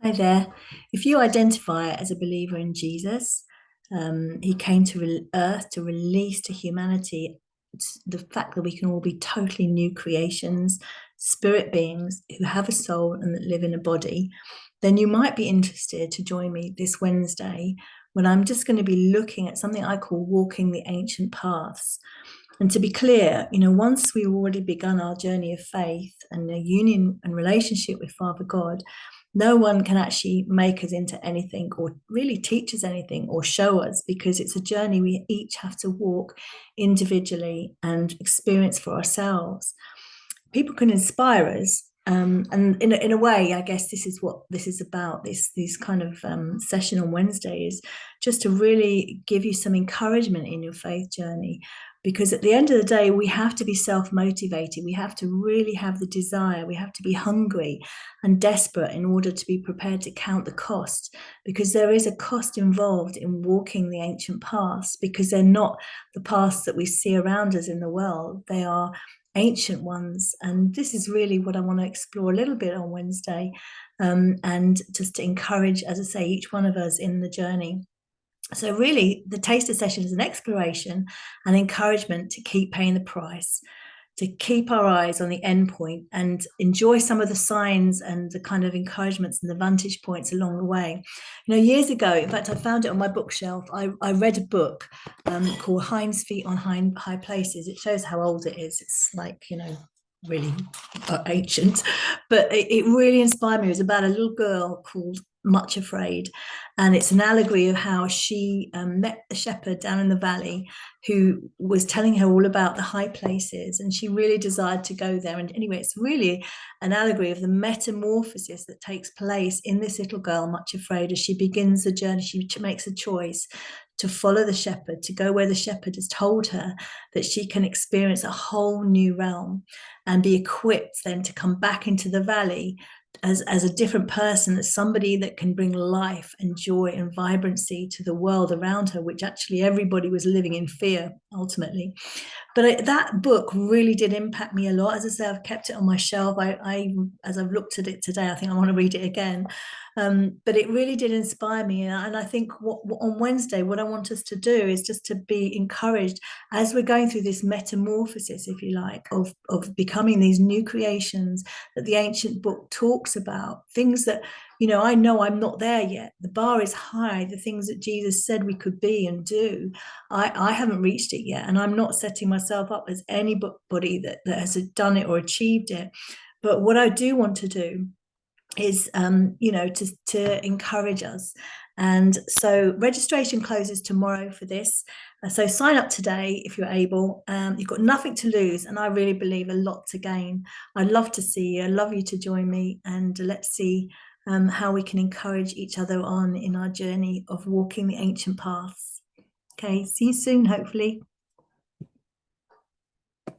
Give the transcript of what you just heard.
Hi there. If you identify as a believer in Jesus, he came to earth to release to humanity the fact that we can all be totally new creations, spirit beings who have a soul and that live in a body, then you might be interested to join me this Wednesday when I'm just going to be looking at something I call walking the ancient paths. And to be clear, once we've already begun our journey of faith and a union and relationship with Father God, no one can actually make us into anything or really teach us anything or show us, because it's a journey we each have to walk individually and experience for ourselves. People can inspire us. And in a way, I guess this is what this is about. This kind of session on Wednesday is just to really give you some encouragement in your faith journey, because at the end of the day, we have to be self-motivated. We have to really have the desire. We have to be hungry and desperate in order to be prepared to count the cost, because there is a cost involved in walking the ancient paths, because they're not the paths that we see around us in the world. They are ancient ones. And this is really what I want to explore a little bit on Wednesday, and just to encourage, as I say, each one of us in the journey. So really, the taster session is an exploration and encouragement to keep paying the price, to keep our eyes on the end point and enjoy some of the signs and the kind of encouragements and the vantage points along the way. Years ago, in fact, I found it on my bookshelf. I read a book called Hind's Feet on High Places. It shows how old it is. It's like, really ancient, but it really inspired me. It was about a little girl called Much Afraid, and it's an allegory of how she met the shepherd down in the valley who was telling her all about the high places, and she really desired to go there. And anyway, it's really an allegory of the metamorphosis that takes place in this little girl, Much Afraid, as she begins the journey. She makes a choice to follow the shepherd, to go where the shepherd has told her, that she can experience a whole new realm and be equipped then to come back into the valley as a different person, as somebody that can bring life and joy and vibrancy to the world around her, which actually everybody was living in fear ultimately. But that book really did impact me a lot. As I say, I've kept it on my shelf. As I've looked at it today, I think I want to read it again. But it really did inspire me. And I think on Wednesday, what I want us to do is just to be encouraged as we're going through this metamorphosis, if you like, of becoming these new creations that the ancient book talks about. Things that, I know I'm not there yet. The bar is high. The things that Jesus said we could be and do, I haven't reached it yet. And I'm not setting myself up as anybody that has done it or achieved it. But what I do want to do is to encourage us. And so registration closes tomorrow for this, so sign up today if you're able. You've got nothing to lose, and I really believe a lot to gain. I'd love to see you. I'd love you to join me, and let's see how we can encourage each other on in our journey of walking the ancient paths. Okay, see you soon, hopefully.